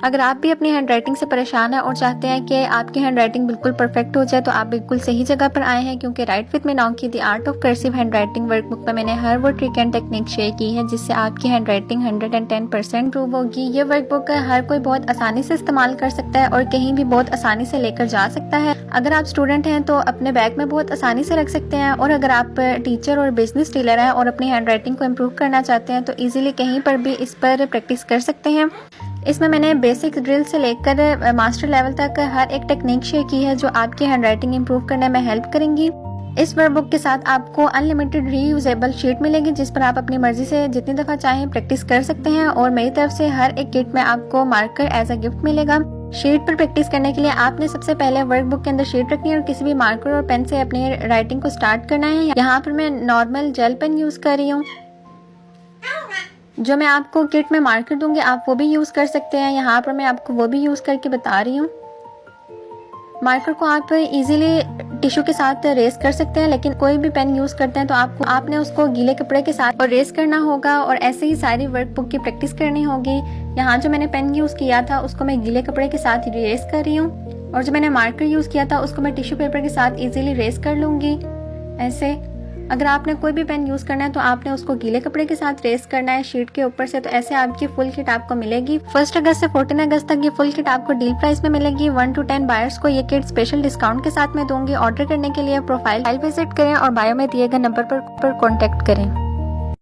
अगर आप भी अपनी हैंडराइटिंग से परेशान हैं और चाहते हैं कि आपकी हैंडराइटिंग बिल्कुल परफेक्ट हो जाए तो आप बिल्कुल सही जगह पर आए हैं, क्योंकि राइट विद मी नाउ की the art of cursive handwriting workbook में मैंने हर वो ट्रिक एंड टेक्निक शेयर की है जिससे आपकी हैंडराइटिंग 110% इम्प्रूव होगी। ये वर्कबुक हर कोई बहुत आसानी से इस्तेमाल कर सकता है और कहीं भी बहुत आसानी से लेकर जा सकता है। अगर आप स्टूडेंट हैं तो अपने बैग में बहुत आसानी से रख सकते हैं, और अगर आप टीचर और बिजनेस डीलर हैं और अपनी हैंडराइटिंग को इम्प्रूव करना चाहते हैं तो ईजिली कहीं पर भी इस पर प्रैक्टिस कर सकते हैं। इसमें मैंने बेसिक ड्रिल से लेकर मास्टर लेवल तक हर एक टेक्निक शेयर की है जो आपकी हैंडराइटिंग इंप्रूव करने में हेल्प करेंगी। इस वर्कबुक के साथ आपको अनलिमिटेड रीयूजेबल शीट मिलेगी जिस पर आप अपनी मर्जी से जितनी दफ़ा चाहें प्रैक्टिस कर सकते हैं, और मेरी तरफ से हर एक किट में आपको मार्कर एज अ गिफ्ट मिलेगा। शीट पर प्रैक्टिस करने के लिए आपने सबसे पहले वर्कबुक के अंदर शीट रखनी है और किसी भी मार्कर और पेन से अपनी राइटिंग को स्टार्ट करना है। यहाँ पर मैं नॉर्मल जेल पेन यूज़ कर रही हूँ। जो मैं आपको किट में मार्कर दूंगी आप वो भी यूज़ कर सकते हैं। यहाँ पर मैं आपको वो भी यूज़ करके बता रही हूँ। मार्कर को आप इजीली टिश्यू के साथ रेस कर सकते हैं, लेकिन कोई भी पेन यूज़ करते हैं तो आपने उसको गीले कपड़े के साथ और रेस करना होगा, और ऐसे ही सारी वर्कबुक की प्रैक्टिस करनी होगी। यहाँ जो मैंने पेन यूज़ किया था उसको मैं गीले कपड़े के साथ रेस कर रही हूँ, और जो मैंने मार्कर यूज़ किया था उसको मैं टिश्यू पेपर के साथ ईजिली रेस कर लूँगी। ऐसे अगर आपने कोई भी पेन यूज़ करना है तो आपने उसको गीले कपड़े के साथ रेस करना है शीट के ऊपर से। तो ऐसे आपकी फुल किट आपको मिलेगी। 1 अगस्त से 14 अगस्त तक ये फुल किट आपको डील प्राइस में मिलेगी। 1 to 10 बायर्स को ये किट स्पेशल डिस्काउंट के साथ में दूंगी। ऑर्डर करने के लिए प्रोफाइल विजिट करें और बायो में दिए गए नंबर पर कॉन्टेक्ट करें।